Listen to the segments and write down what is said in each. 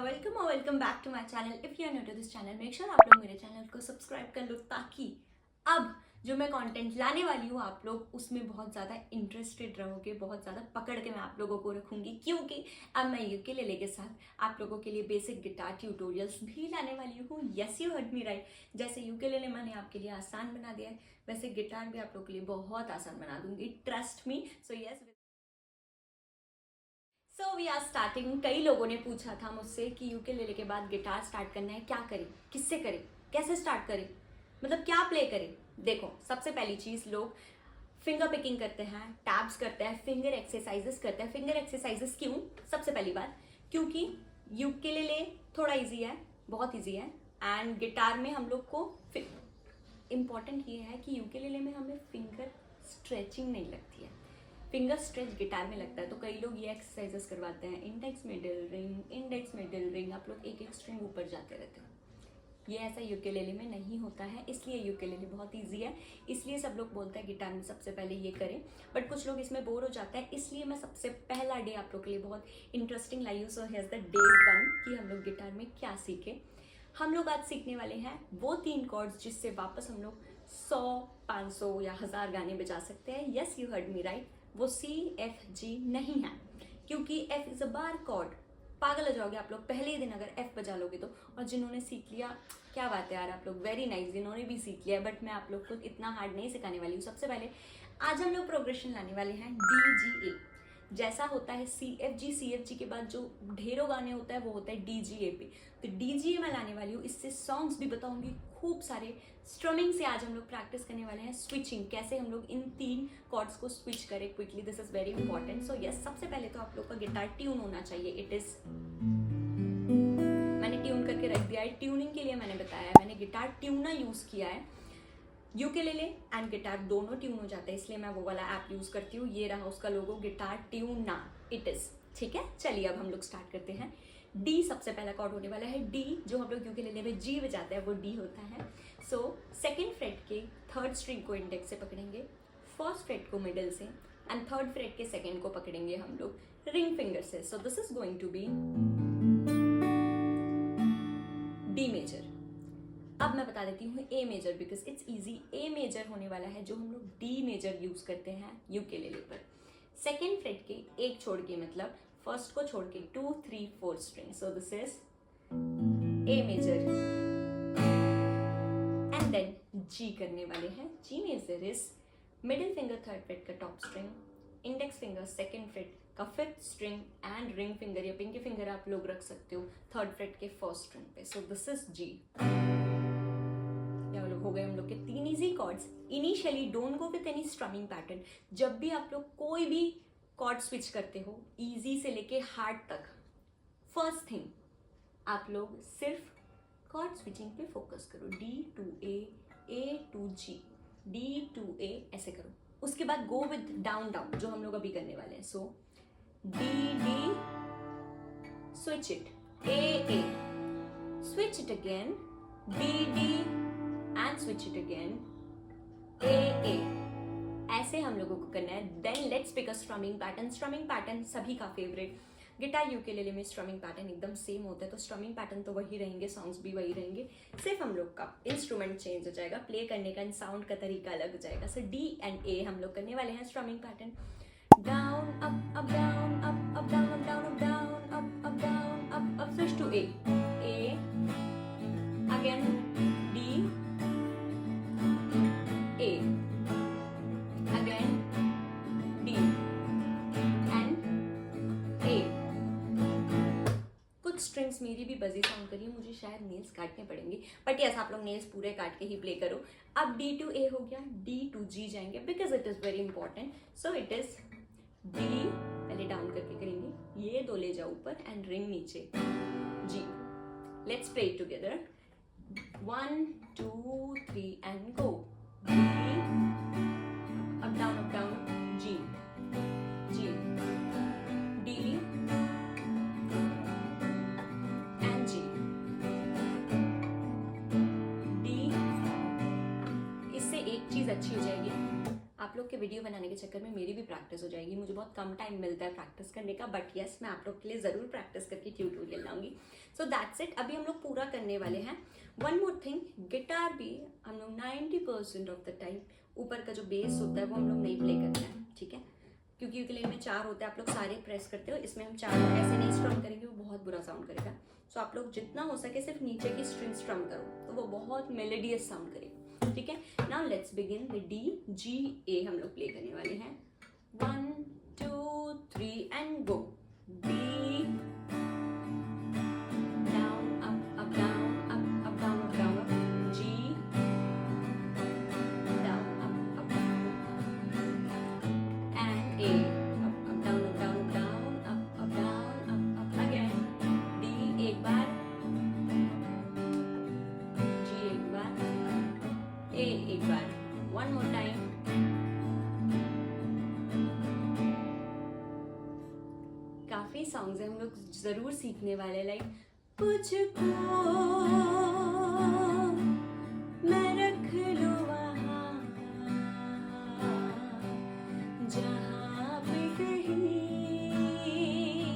Welcome और welcome back to my channel. If you are new to this channel make sure आप लोग मेरे channel को subscribe कर लो, ताकि अब जो मैं कंटेंट लाने वाली हूँ आप लोग उसमें बहुत ज़्यादा इंटरेस्टेड रहोगे, बहुत ज़्यादा पकड़ के मैं आप लोगों को रखूँगी, क्योंकि अब मैं यूकेलेले के साथ आप लोगों के लिए बेसिक गिटार ट्यूटोरियल्स भी लाने वाली हूँ। Yes you heard me right. जैसे यूकेलेले मैंने आपके लिए आसान बना दिया है, वैसे गिटार भी आप लोगों के लिए बहुत आसान बना दूंगी, trust me. So yes, so we are starting. कई लोगों ने पूछा था मुझसे कि यूकेलेले के बाद गिटार स्टार्ट करना है, क्या करें, किससे करें, कैसे स्टार्ट करें, मतलब क्या प्ले करें। देखो, सबसे पहली चीज़, लोग फिंगर पिकिंग करते हैं, टैब्स करते हैं, फिंगर एक्सरसाइजेस करते हैं। फिंगर एक्सरसाइजेस क्यों? सबसे पहली बात, क्योंकि यूकेलेले थोड़ा इजी है, बहुत इजी है। एंड गिटार में हम लोग को इम्पॉर्टेंट ये है कि यूकेलेले में हमें फिंगर स्ट्रेचिंग नहीं लगती है, फिंगर स्ट्रेच गिटार में लगता है। तो कई लोग ये एक्सरसाइजेस करवाते हैं, index middle ring, index middle ring, आप लोग एक एक स्ट्रिंग ऊपर जाते रहते हो। ये ऐसा यूकेलेले में नहीं होता है, इसलिए यूकेलेले बहुत इजी है। इसलिए सब लोग बोलते हैं गिटार में सबसे पहले ये करें, बट कुछ लोग इसमें बोर हो जाते हैं। इसलिए मैं सबसे पहला डे आप लोग के लिए बहुत इंटरेस्टिंग लाई हूँ। सो हियर्स द डे 1 कि हम लोग गिटार में क्या सीखें। हम लोग आज सीखने वाले हैं वो 3 कॉर्ड्स जिससे वापस हम लोग 100, 500 या 1000 गाने बजा सकते हैं। Yes you heard me right. वो C, F, G नहीं है, क्योंकि F is a bar chord. पागल हो जाओगे आप लोग पहले ही दिन अगर F बजा लोगे तो। और जिन्होंने सीख लिया, क्या बात है यार, आप लोग वेरी नाइस, जिन्होंने भी सीख लिया। बट मैं आप लोग को इतना हार्ड नहीं सिखाने वाली हूँ। सबसे पहले आज हम लोग प्रोग्रेशन लाने वाले हैं D, G, A। जैसा होता है C, F, G के बाद जो ढेरों गाने होता है वो होता है D, G, A पे। तो D, G, A मैं लाने वाली हूँ। इससे सॉन्ग्स भी बताऊंगी खूब सारे। स्ट्रमिंग से आज हम लोग प्रैक्टिस करने वाले हैं, स्विचिंग, कैसे हम लोग इन 3 कॉर्ड्स को स्विच करें quickly. This is very important. So yes, सबसे पहले तो आप लोग का गिटार ट्यून होना चाहिए। इट इज, मैंने ट्यून करके रख दिया है। ट्यूनिंग के लिए मैंने बताया है, मैंने गिटार ट्यूनर यूज किया है। यूकेलेले एंड गिटार दोनों ट्यून हो जाता है, इसलिए मैं वो वाला ऐप यूज करती हूँ। ये रहा उसका लोगो, गिटार ट्यूना इट इज। ठीक है, चलिए अब हम लोग स्टार्ट करते हैं। डी सबसे पहला कॉर्ड होने वाला है। डी जो हम लोग यूकेलेले में जी बजाते हैं वो डी होता है। सो सेकेंड फ्रेट के 3rd स्ट्रिंग को इंडेक्स से पकड़ेंगे, 1st फ्रेट को मिडल से, एंड 3rd फ्रेट के 2nd को पकड़ेंगे हम लोग रिंग फिंगर से। So this is going to be D major. अब मैं बता देती हूँ A major, because it's easy. A major होने वाला है जो हम लोग डी मेजर यूज करते हैं यूकेलेले पर। सेकेंड फ्रेट के एक छोड़ के, मतलब फर्स्ट को छोड़ के 2, 3, 4 string. So this is A major. And then G करने वाले हैं। G major is middle finger 3rd fret का top string, index finger 2nd fret का 5th string, and ring finger या पिंकी फिंगर आप लोग रख सकते हो 3rd फ्रेट के 1st स्ट्रिंग पे। So this is G. हो गए हम लोग के 3 easy chords. Initially don't go with any strumming pattern. जब भी आप लोग कोई भी कॉर्ड स्विच करते हो, इजी से लेके हार्ड तक, फर्स्ट थिंग आप लोग सिर्फ कॉर्ड स्विचिंग पे फोकस करो। D to A, A to G, D to A, ऐसे करो। उसके बाद गो विथ डाउन डाउन, जो हम लोग अभी करने वाले हैं। सो D, D, switch it, A, A, switch it again, D, D, and switch it again, A, A। ऐसे हम लोगों को करना है। Then let's pick a strumming pattern. Strumming pattern सभी का फेवरेट। गिटार यूकेलेले में स्ट्रमिंग पैटर्न एकदम सेम होता है, तो स्ट्रमिंग पैटर्न तो वही रहेंगे, सॉन्ग्स भी वही रहेंगे, सिर्फ हम लोग का इंस्ट्रूमेंट चेंज हो जाएगा, प्ले करने का साउंड का तरीका अलग हो जाएगा। सो डी एंड ए हम लोग करने वाले हैं strumming pattern. Down up up down up up down up down up down up up down up up, switch to A, A again, D, A, again D and A। कुछ स्ट्रिंग्स मेरी भी बजी साउंड करी है, मुझे शायद नेल्स काटने पड़ेंगे, बट यस आप लोग नेल्स पूरे काट के ही प्ले करो। अब D to A हो गया, D to G जाएंगे, because it is very important. So it is D, पहले डाउन करके करेंगे, ये 2 ले जाओ ऊपर एंड रिंग नीचे, G। Let's play it together, 1, 2, 3 and go. D, up down, G, G, D and G, D। इससे एक चीज अच्छी हो जाएगी, आप लोग के वीडियो बनाने के चक्कर में मेरी भी प्रैक्टिस हो जाएगी। मुझे बहुत कम टाइम मिलता है प्रैक्टिस करने का, बट यस मैं आप लोग के लिए ज़रूर प्रैक्टिस करके ट्यूटोरियल लाऊंगी। सो दैट्स इट, अभी हम लोग पूरा करने वाले हैं। वन मोर थिंग, गिटार भी हम लोग 90% ऑफ द टाइम ऊपर का जो बेस होता है वो हम लोग नहीं प्ले करते हैं, ठीक है, क्योंकि यूकेलेले में 4 होते हैं, आप लोग सारे प्रेस करते हो, इसमें हम 4 ऐसे नहीं स्ट्रम करेंगे, वो बहुत बुरा साउंड करेगा। सो आप लोग जितना हो सके सिर्फ नीचे की स्ट्रिंग स्ट्रम करो, तो वो बहुत मेलोडियस साउंड करेगा, ठीक है। Now let's begin with D G A हम लोग प्ले करने वाले हैं। 1 2 3 and go. D down up down up down up down up. G down up and A up down up down up down up down up again. D एक बार, G एक बार, A एक बार, वन मोर टाइम। काफी songs हैं हम लोग जरूर सीखने वाले, लाइक तुझको मैं रख लूं वहाँ जहाँ पे कहीं।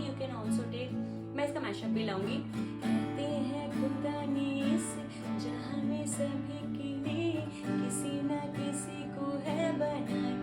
यू कैन ऑल्सो टेक, मैं इसका मैशअप भी लाऊंगी। कहते हैं खुदा ने से जहाँ में सभी के लिए किसी ना किसी को है बनाया।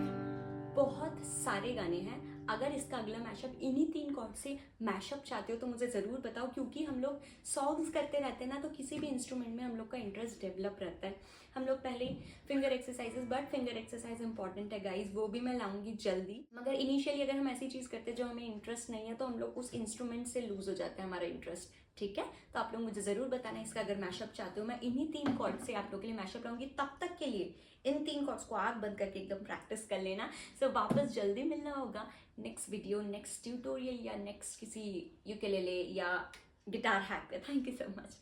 बहुत सारे गाने हैं, अगर इसका अगला मैशअप इन्हीं 3 कॉर्ड से मैशअप चाहते हो तो मुझे ज़रूर बताओ, क्योंकि हम लोग सॉन्ग्स करते रहते हैं ना, तो किसी भी इंस्ट्रूमेंट में हम लोग का इंटरेस्ट डेवलप रहता है। हम लोग पहले finger exercises, but finger exercise important है गाइज, वो भी मैं लाऊंगी जल्दी। मगर इनिशियली अगर हम ऐसी चीज़ करते हैं जो हमें इंटरेस्ट नहीं है तो हम लोग उस इंस्ट्रूमेंट से लूज हो जाता है हमारा इंटरेस्ट, ठीक है। तो आप लोग मुझे ज़रूर बताना इसका अगर मैशअप चाहते हो। मैं इन्हीं 3 कॉर्ड से आप लोग के लिए मैशअप लाऊंगी, तब तक के लिए इन 3 कॉर्ड्स को आग बंद करके एकदम प्रैक्टिस कर लेना। सो वापस जल्दी मिलना होगा नेक्स्ट वीडियो, नेक्स्ट ट्यूटोरियल या नेक्स्ट किसी यूकेलेले या गिटार हैक पे। Thank you so much.